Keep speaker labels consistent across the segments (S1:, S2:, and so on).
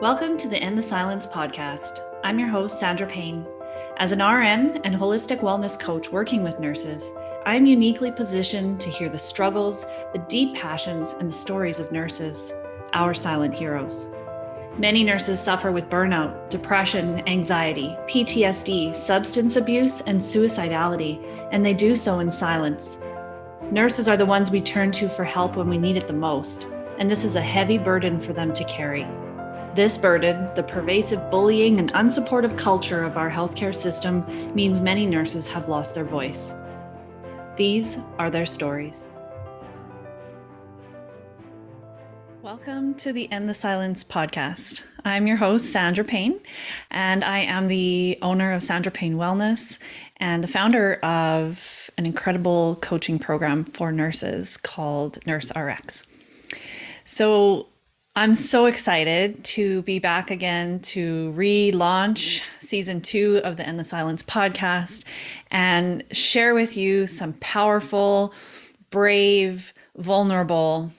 S1: Welcome to the End the Silence podcast. I'm your host, Sandra Payne. As an RN and holistic wellness coach working with nurses, I am uniquely positioned to hear the struggles, the deep passions, and the stories of nurses, our silent heroes. Many nurses suffer with burnout, depression, anxiety, PTSD, substance abuse, and suicidality, and they do so in silence. Nurses are the ones we turn to for help when we need it the most, and this is a heavy burden for them to carry. This burden, the pervasive bullying and unsupportive culture of our healthcare system, means many nurses have lost their voice. These are their stories. Welcome to the End the Silence podcast. I'm your host, Sandra Payne, and I am the owner of Sandra Payne Wellness and the founder of an incredible coaching program for nurses called Nurse RX. So I'm so excited to be back again to relaunch season 2 of the End the Silence podcast and share with you some powerful, brave, vulnerable,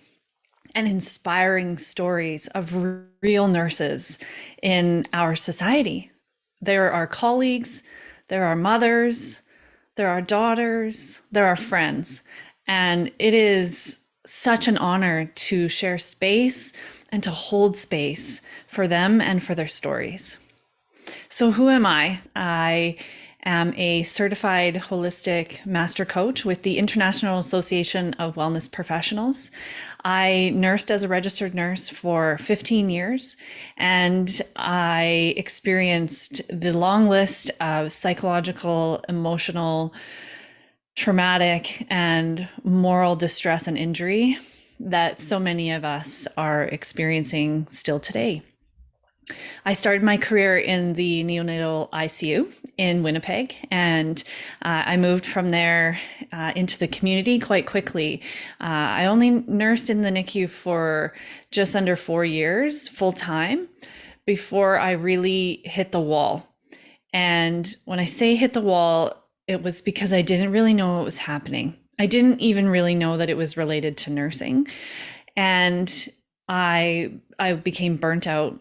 S1: and inspiring stories of real nurses in our society. There are colleagues, there are mothers, there are daughters, there are friends, and it is such an honor to share space and to hold space for them and for their stories. So who am I? I am a certified holistic master coach with the International Association of Wellness Professionals. I nursed as a registered nurse for 15 years, and I experienced the long list of psychological, emotional, traumatic, and moral distress and injury that so many of us are experiencing still today. I started my career in the neonatal ICU in Winnipeg, and I moved from there into the community quite quickly. I only nursed in the NICU for just under 4 years full time before I really hit the wall. And when I say hit the wall, it was because I didn't really know what was happening. I didn't even really know that it was related to nursing. And I became burnt out.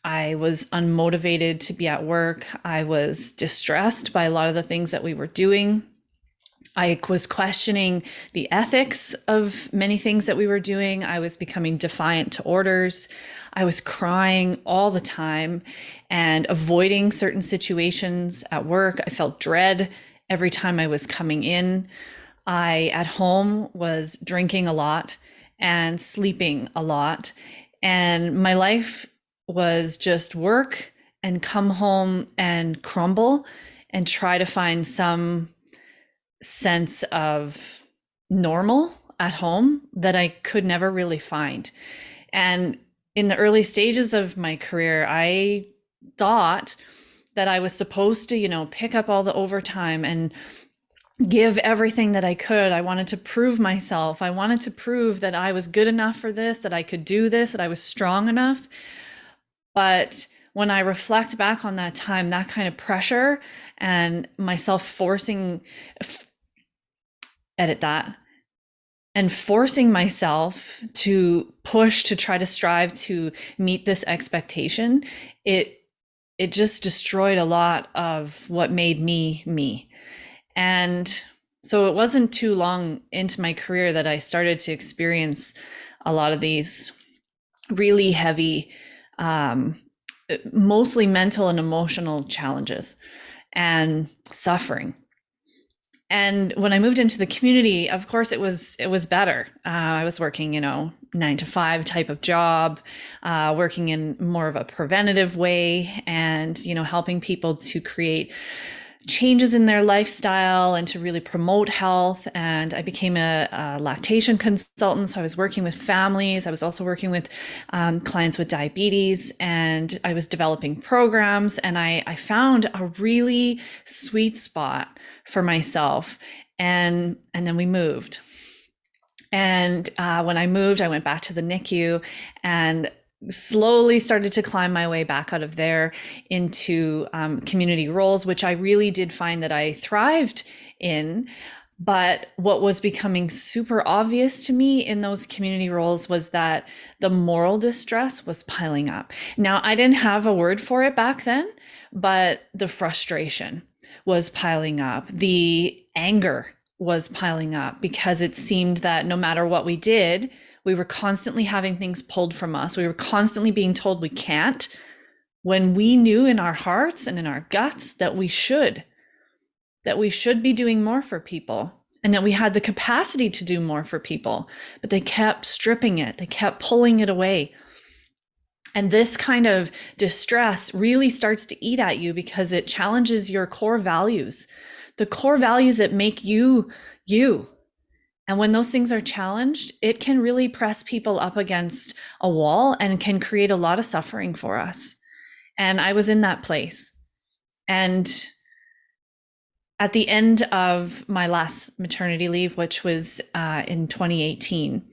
S1: I was unmotivated to be at work. I was distressed by a lot of the things that we were doing. I was questioning the ethics of many things that we were doing. I was becoming defiant to orders. I was crying all the time and avoiding certain situations at work. I felt dread every time I was coming in. I, at home, was drinking a lot and sleeping a lot. And my life was just work and come home and crumble and try to find some sense of normal at home that I could never really find. And in the early stages of my career, I thought that I was supposed to, pick up all the overtime and give everything that I could. I wanted to prove myself. I wanted to prove that I was good enough for this, that I could do this, that I was strong enough. But when I reflect back on that time, that kind of pressure and myself forcing myself to push, to try to strive to meet this expectation, it just destroyed a lot of what made me me. And so it wasn't too long into my career that I started to experience a lot of these really heavy, mostly mental and emotional challenges and suffering. And when I moved into the community, of course, it was better. I was working, 9 to 5 type of job, working in more of a preventative way, and helping people to create changes in their lifestyle and to really promote health. And I became a lactation consultant. So I was working with families. I was also working with clients with diabetes, and I was developing programs. And I found a really sweet spot for myself. And then we moved. And when I moved, I went back to the NICU and slowly started to climb my way back out of there into community roles, which I really did find that I thrived in. But what was becoming super obvious to me in those community roles was that the moral distress was piling up. Now, I didn't have a word for it back then, but the frustration was piling up. The anger was piling up because it seemed that no matter what we did, we were constantly having things pulled from us. We were constantly being told we can't, when we knew in our hearts and in our guts that we should be doing more for people and that we had the capacity to do more for people, but they kept stripping it. They kept pulling it away. And this kind of distress really starts to eat at you because it challenges your core values, the core values that make you, you. And when those things are challenged, it can really press people up against a wall and can create a lot of suffering for us. And I was in that place. And at the end of my last maternity leave, which was in 2018,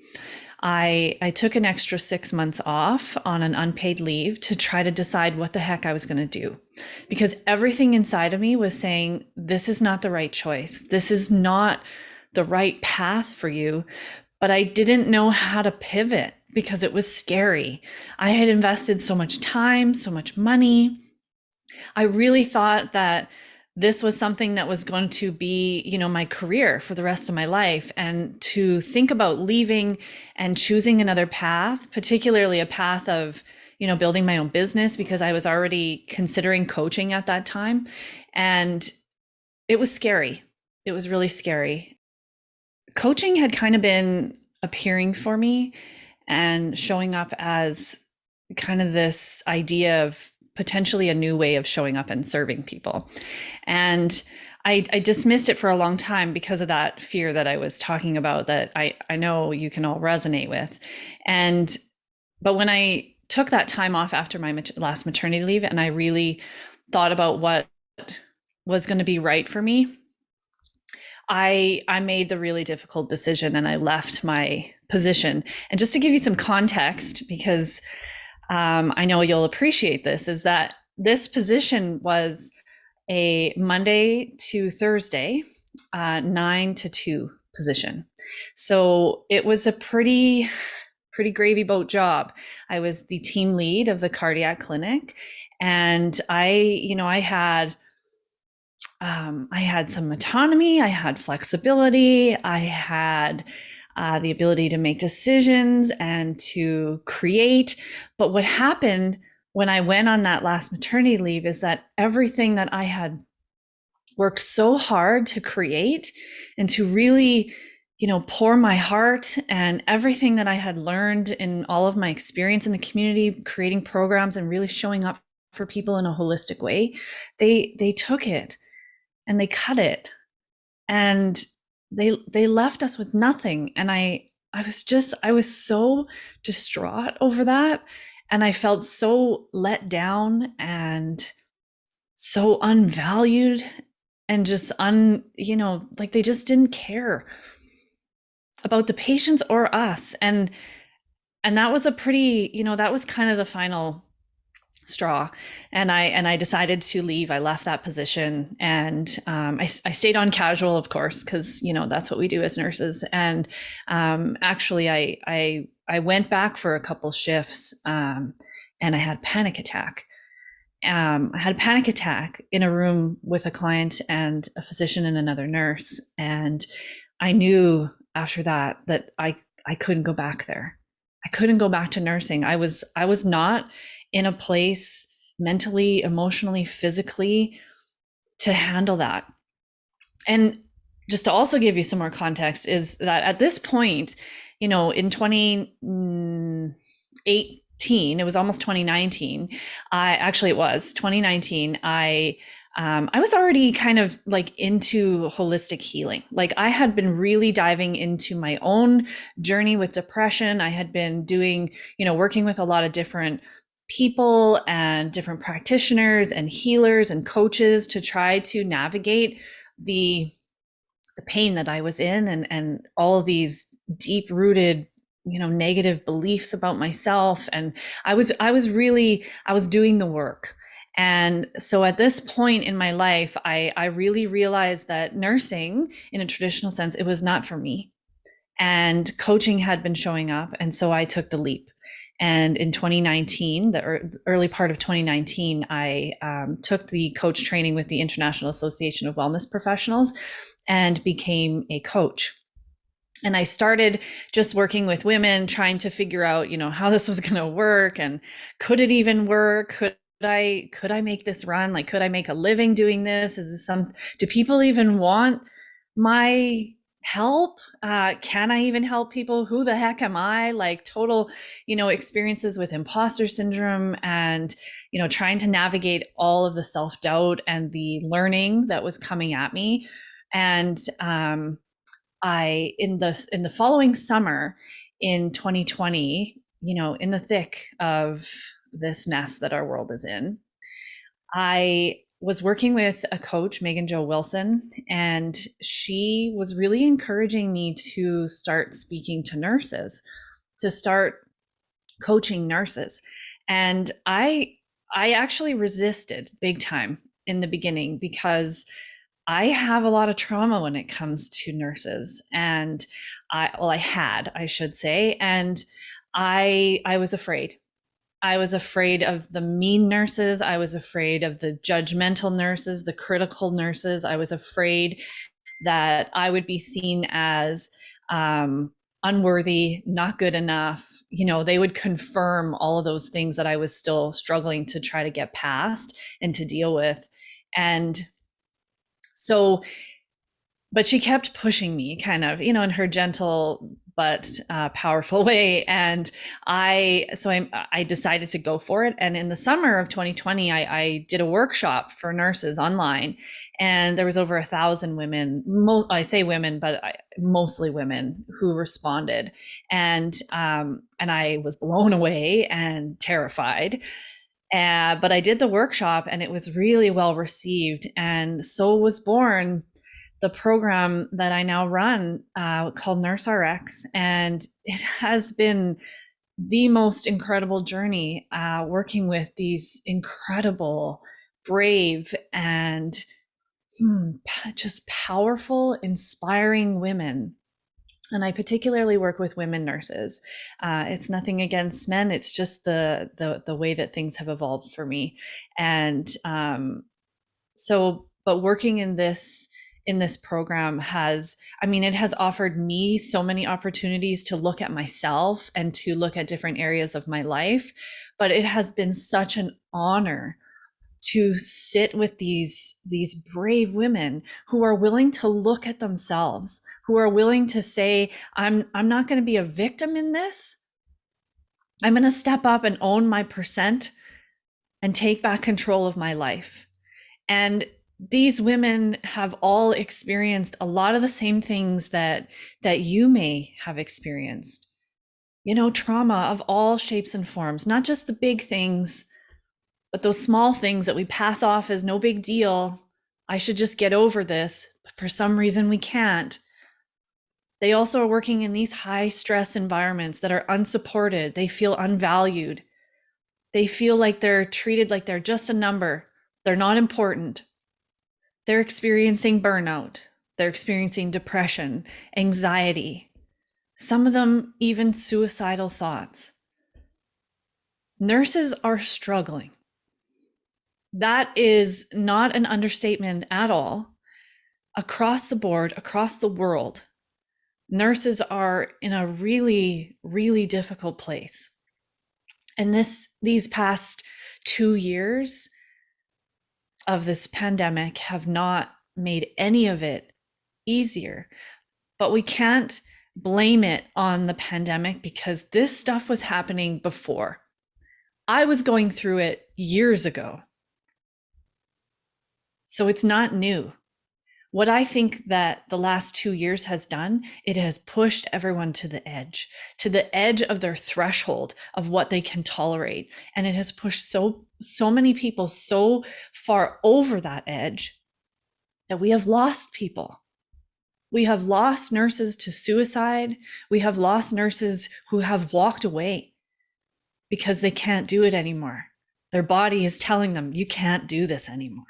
S1: I took an extra 6 months off on an unpaid leave to try to decide what the heck I was going to do. Because everything inside of me was saying, this is not the right choice. This is not the right path for you. But I didn't know how to pivot because it was scary. I had invested so much time, so much money. I really thought that this was something that was going to be, my career for the rest of my life. And to think about leaving and choosing another path, particularly a path of, building my own business, because I was already considering coaching at that time. And it was scary. It was really scary. Coaching had kind of been appearing for me and showing up as kind of this idea of potentially a new way of showing up and serving people. And I dismissed it for a long time because of that fear that I was talking about that I know you can all resonate with. But when I took that time off after my last maternity leave and I really thought about what was going to be right for me, I made the really difficult decision and I left my position. And just to give you some context, because I know you'll appreciate this, is that this position was a Monday to Thursday, 9 to 2 position. So it was a pretty gravy boat job. I was the team lead of the cardiac clinic, and I had some autonomy, I had flexibility, I had the ability to make decisions and to create. But what happened when I went on that last maternity leave is that everything that I had worked so hard to create and to really, pour my heart and everything that I had learned in all of my experience in the community, creating programs and really showing up for people in a holistic way, they took it and they cut it. And they left us with nothing. And I was so distraught over that. And I felt so let down and so unvalued and just like they just didn't care about the patients or us. And that was that was kind of the final straw. And I decided to leave. I left that position, and I stayed on casual, of course, because that's what we do as nurses. And actually, I went back for a couple shifts, and I had a panic attack. I had a panic attack in a room with a client and a physician and another nurse, and I knew after that I couldn't go back there. I couldn't go back to nursing. I was not in a place mentally, emotionally, physically to handle that. And just to also give you some more context is that at this point, in 2018, it was almost 2019. It was 2019. I was already kind of like into holistic healing. Like I had been really diving into my own journey with depression. I had been doing, working with a lot of different people and different practitioners and healers and coaches to try to navigate the pain that I was in and all of these deep rooted negative beliefs about myself. And I was doing the work. And so at this point in my life, I really realized that nursing, in a traditional sense, it was not for me. And coaching had been showing up. And so I took the leap. And in 2019, the early part of 2019, I took the coach training with the International Association of Wellness Professionals and became a coach. And I started just working with women, trying to figure out, how this was going to work, and could it even work? Could I make this run? Like, could I make a living doing this? Do people even want my help? Can I even help people? Who the heck am I? Like, total, experiences with imposter syndrome, and, trying to navigate all of the self-doubt and the learning that was coming at me. And, I in the following summer in 2020, in the thick of this mess that our world is in, I was working with a coach, Megan Jo Wilson, and she was really encouraging me to start speaking to nurses, to start coaching nurses. And I actually resisted big time in the beginning, because I have a lot of trauma when it comes to nurses. And I should say, and I was afraid. I was afraid of the mean nurses. I was afraid of the judgmental nurses, the critical nurses. I was afraid that I would be seen as unworthy, not good enough. They would confirm all of those things that I was still struggling to try to get past and to deal with. And so, but she kept pushing me, kind of, in her gentle but powerful way. And I decided to go for it. And in the summer of 2020, I did a workshop for nurses online, and there was over 1,000 women. I say women, but mostly women who responded, and I was blown away and terrified. But I did the workshop, and it was really well received. And so was born the program that I now run, called Nurse RX. And it has been the most incredible journey, working with these incredible, brave, and just powerful, inspiring women. And I particularly work with women nurses. It's nothing against men. It's just the way that things have evolved for me. And but working in this program it has offered me so many opportunities to look at myself and to look at different areas of my life. But it has been such an honor to sit with these brave women who are willing to look at themselves, who are willing to say, I'm not going to be a victim in this. I'm going to step up and own my percent and take back control of my life. And these women have all experienced a lot of the same things that you may have experienced. Trauma of all shapes and forms, not just the big things, but those small things that we pass off as no big deal. I should just get over this, but for some reason we can't. They also are working in these high stress environments that are unsupported. They feel unvalued. They feel like they're treated like they're just a number. They're not important. They're experiencing burnout. They're experiencing depression, anxiety, some of them even suicidal thoughts. Nurses are struggling. That is not an understatement at all. Across the board, across the world, nurses are in a really, really difficult place. And these past 2 years of this pandemic have not made any of it easier. But we can't blame it on the pandemic, because this stuff was happening before. I was going through it years ago. So it's not new. What I think that the last 2 years has done, it has pushed everyone to the edge of their threshold of what they can tolerate. And it has pushed so many people so far over that edge that we have lost people. We have lost nurses to suicide. We have lost nurses who have walked away because they can't do it anymore. Their body is telling them, you can't do this anymore.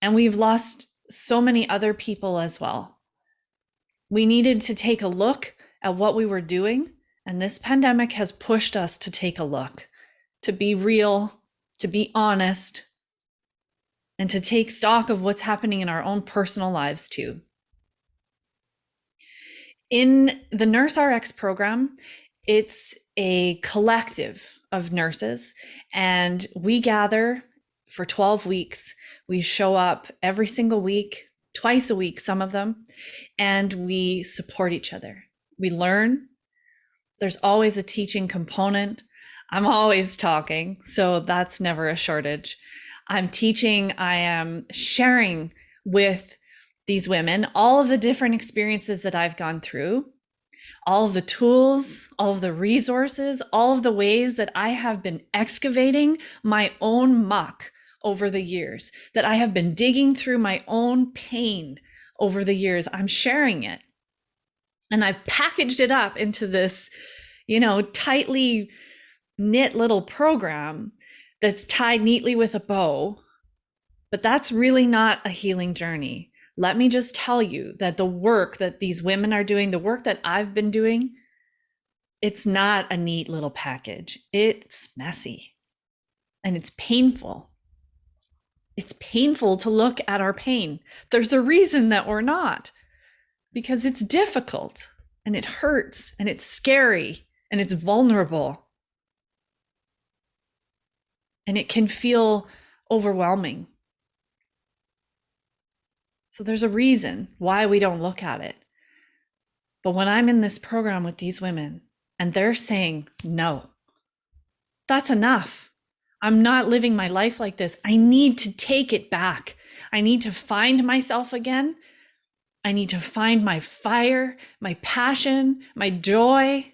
S1: And we've lost so many other people as well. We needed to take a look at what we were doing, and this pandemic has pushed us to take a look, to be real, to be honest, and to take stock of what's happening in our own personal lives too. In the Nurse RX program, it's a collective of nurses, and we gather for 12 weeks. We show up every single week, twice a week, some of them, and we support each other. We learn. There's always a teaching component. I'm always talking, so that's never a shortage. I'm teaching, I am sharing with these women all of the different experiences that I've gone through, all of the tools, all of the resources, all of the ways that I have been excavating my own muck over the years, that I have been digging through my own pain over the years. I'm sharing it. And I've packaged it up into this, tightly knit little program that's tied neatly with a bow. But that's really not a healing journey. Let me just tell you that the work that these women are doing, the work that I've been doing, it's not a neat little package. It's messy and it's painful. It's painful to look at our pain. There's a reason that we're not, because it's difficult and it hurts and it's scary and it's vulnerable. And it can feel overwhelming. So there's a reason why we don't look at it. But when I'm in this program with these women and they're saying, no, that's enough. I'm not living my life like this. I need to take it back. I need to find myself again. I need to find my fire, my passion, my joy,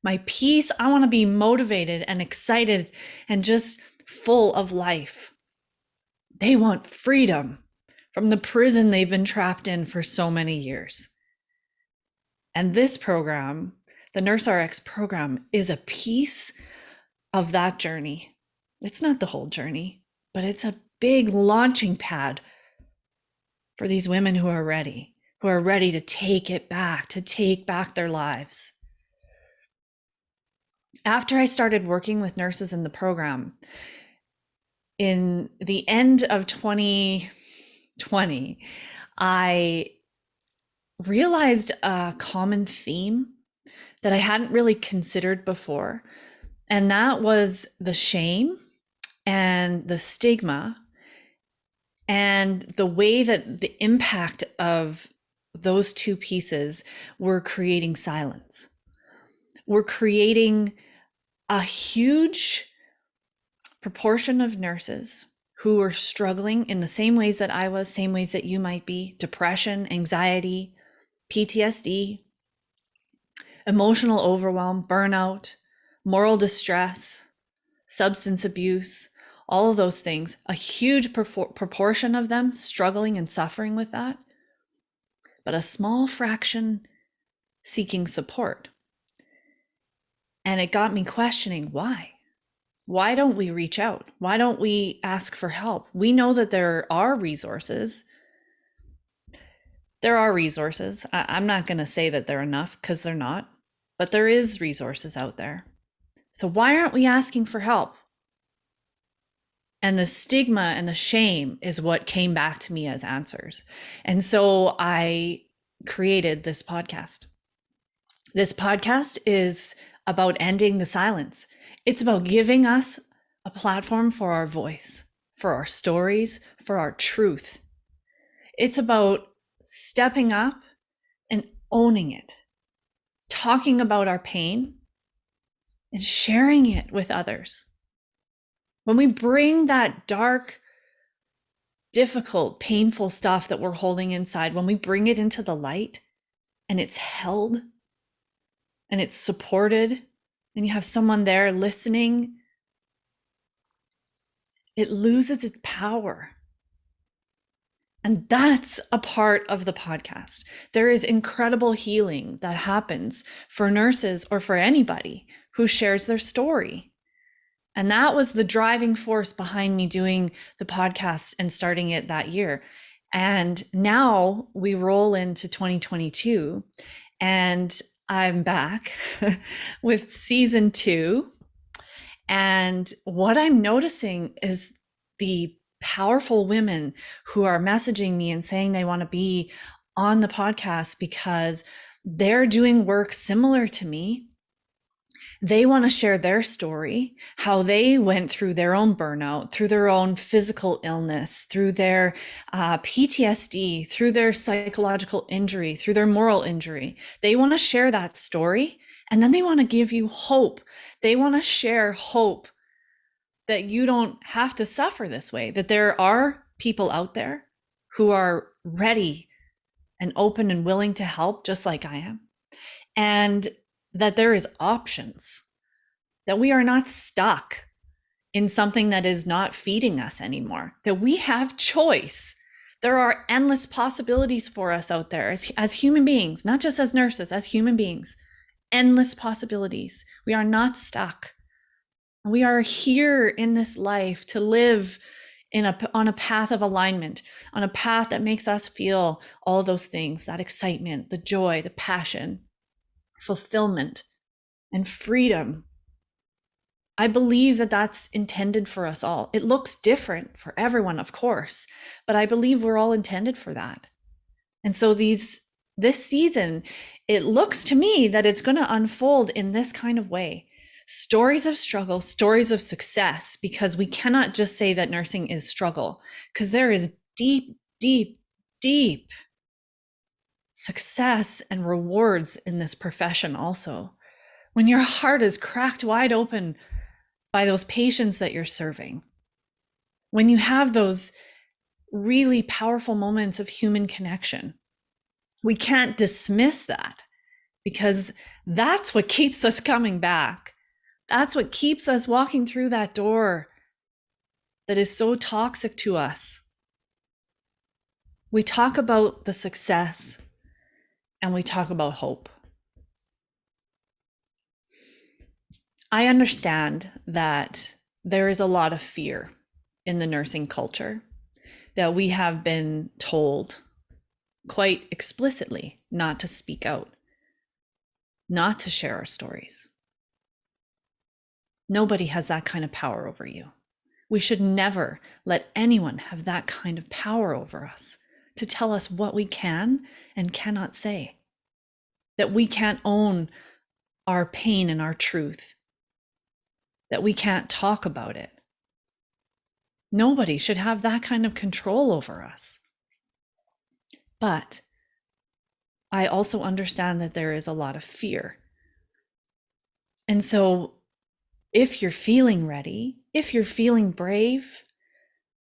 S1: my peace. I want to be motivated and excited and just full of life. They want freedom from the prison they've been trapped in for so many years. And this program, the Nurse RX program, is a piece of that journey. It's not the whole journey, but it's a big launching pad for these women who are ready to take it back, to take back their lives. After I started working with nurses in the program, in the end of 2020, I realized a common theme that I hadn't really considered before, and that was the shame and the stigma and the way that the impact of those two pieces were creating silence. We're creating a huge proportion of nurses who are struggling in the same ways that I was, same ways that you might be: depression, anxiety, PTSD, emotional overwhelm, burnout, moral distress, substance abuse, all of those things. A huge proportion of them struggling and suffering with that, but a small fraction seeking support. And it got me questioning why. Why don't we reach out? Why don't we ask for help? We know that there are resources. There are resources. I'm not going to say that they're enough, because they're not, but there is resources out there. So why aren't we asking for help? And the stigma and the shame is what came back to me as answers. And so I created this podcast. This podcast is about ending the silence. It's about giving us a platform for our voice, for our stories, for our truth. It's about stepping up and owning it, talking about our pain and sharing it with others. When we bring that dark, difficult, painful stuff that we're holding inside, when we bring it into the light and it's held and it's supported and you have someone there listening, it loses its power. And that's a part of the podcast. There is incredible healing that happens for nurses or for anybody who shares their story. And that was the driving force behind me doing the podcast and starting it that year. And now we roll into 2022 and I'm back with season 2. And what I'm noticing is the powerful women who are messaging me and saying they want to be on the podcast because they're doing work similar to me. They want to share their story, how they went through their own burnout, through their own physical illness, through their PTSD, through their psychological injury, through their moral injury. They want to share that story, and then they want to give you hope. They want to share hope that you don't have to suffer this way, that there are people out there who are ready and open and willing to help, just like I am. And that there is options, that we are not stuck in something that is not feeding us anymore, that we have choice. There are endless possibilities for us out there as human beings, not just as nurses, as human beings, endless possibilities. We are not stuck. We are here in this life to live on a path of alignment, on a path that makes us feel all those things, that excitement, the joy, the passion, fulfillment, and freedom. I believe that that's intended for us all. It looks different for everyone, of course, but I believe we're all intended for that. And so this season, it looks to me that it's going to unfold in this kind of way. Stories of struggle, stories of success, because we cannot just say that nursing is struggle, because there is deep, deep, deep success and rewards in this profession also. When your heart is cracked wide open by those patients that you're serving, when you have those really powerful moments of human connection, we can't dismiss that, because that's what keeps us coming back. That's what keeps us walking through that door that is so toxic to us. We talk about the success and we talk about hope. I understand that there is a lot of fear in the nursing culture, that we have been told quite explicitly not to speak out, not to share our stories. Nobody has that kind of power over you. We should never let anyone have that kind of power over us to tell us what we can and cannot say, that we can't own our pain and our truth, that we can't talk about it. Nobody should have that kind of control over us. But I also understand that there is a lot of fear. And so if you're feeling ready, if you're feeling brave,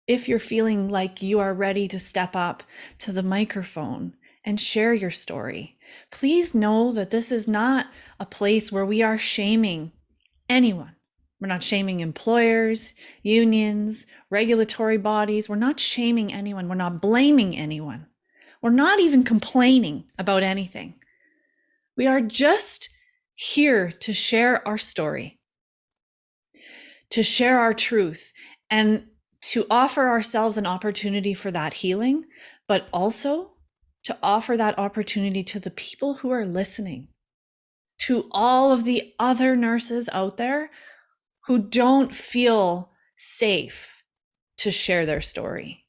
S1: if you're feeling like you are ready to step up to the microphone and share your story, please know that this is not a place where we are shaming anyone. We're not shaming employers, unions, regulatory bodies. We're not shaming anyone. We're not blaming anyone. We're not even complaining about anything. We are just here to share our story, to share our truth, and to offer ourselves an opportunity for that healing, but also to offer that opportunity to the people who are listening, to all of the other nurses out there who don't feel safe to share their story.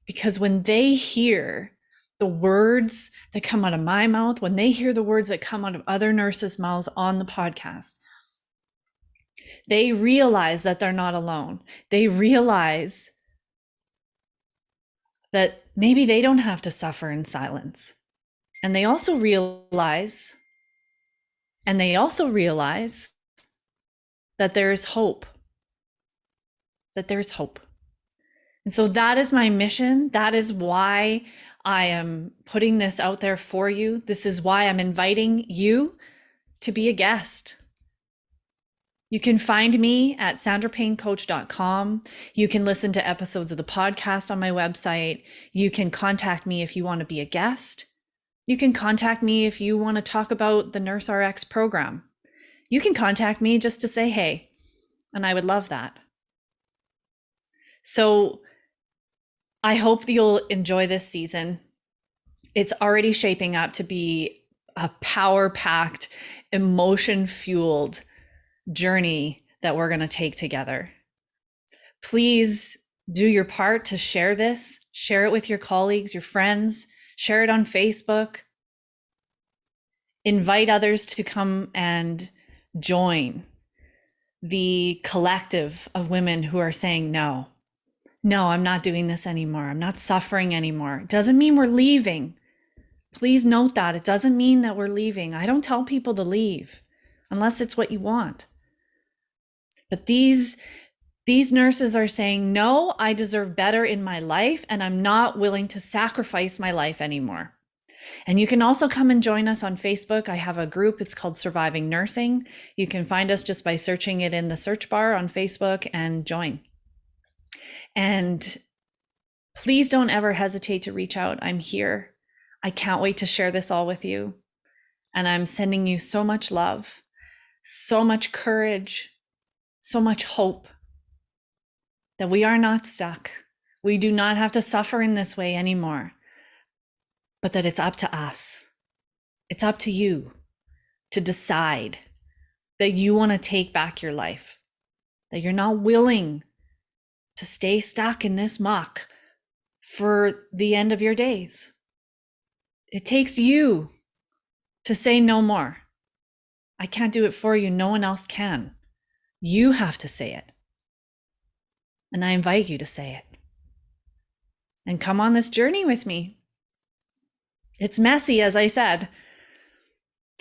S1: Because when they hear the words that come out of my mouth, when they hear the words that come out of other nurses' mouths on the podcast, they realize that they're not alone. They realize that maybe they don't have to suffer in silence. And they also realize that there is hope, that there is hope. And so that is my mission. That is why I am putting this out there for you. This is why I'm inviting you to be a guest. You can find me at sandrapaynecoach.com. You can listen to episodes of the podcast on my website. You can contact me if you want to be a guest. You can contact me if you want to talk about the Nurse RX program. You can contact me just to say, hey, And I would love that. So I hope you'll enjoy this season. It's already shaping up to be a power-packed, emotion-fueled journey that we're going to take together. Please do your part to share this. Share it with your colleagues, your friends. Share it on Facebook. Invite others to come and join the collective of women who are saying, no, I'm not doing this anymore. I'm not suffering anymore. It doesn't mean we're leaving. Please note that. It doesn't mean that we're leaving. I don't tell people to leave unless it's what you want. But these nurses are saying, no, I deserve better in my life, and I'm not willing to sacrifice my life anymore. And you can also come and join us on Facebook. I have a group. It's called Surviving Nursing. You can find us just by searching it in the search bar on Facebook and join. And please don't ever hesitate to reach out. I'm here. I can't wait to share this all with you. And I'm sending you so much love, so much courage, so much hope that we are not stuck. We do not have to suffer in this way anymore, but that it's up to us. It's up to you to decide that you want to take back your life, that you're not willing to stay stuck in this muck for the end of your days. It takes you to say no more. I can't do it for you. No one else can. You have to say it. And I invite you to say it. And come on this journey with me. It's messy, as I said.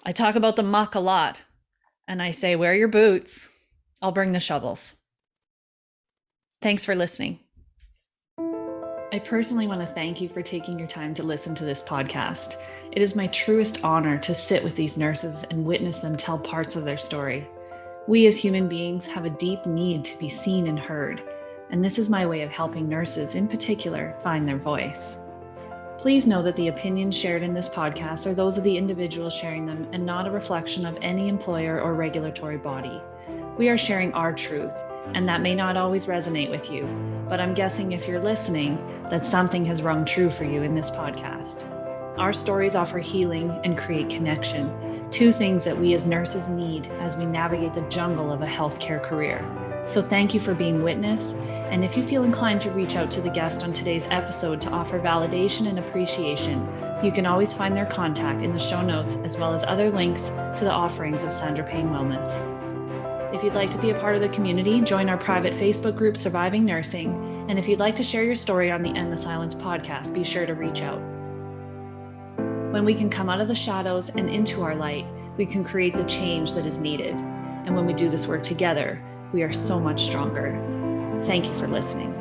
S1: I talk about the muck a lot. And I say, wear your boots. I'll bring the shovels. Thanks for listening. I personally want to thank you for taking your time to listen to this podcast. It is my truest honor to sit with these nurses and witness them tell parts of their story. We as human beings have a deep need to be seen and heard, and this is my way of helping nurses in particular find their voice. Please know that the opinions shared in this podcast are those of the individual sharing them and not a reflection of any employer or regulatory body. We are sharing our truth, and that may not always resonate with you, but I'm guessing if you're listening, that something has rung true for you in this podcast. Our stories offer healing and create connection, two things that we as nurses need as we navigate the jungle of a healthcare career. So thank you for being witness, and if you feel inclined to reach out to the guest on today's episode to offer validation and appreciation, you can always find their contact in the show notes as well as other links to the offerings of Sandra Payne Wellness. If you'd like to be a part of the community, join our private Facebook group, Surviving Nursing. And if you'd like to share your story on the End the Silence podcast, be sure to reach out. When we can come out of the shadows and into our light, we can create the change that is needed. And when we do this work together, we are so much stronger. Thank you for listening.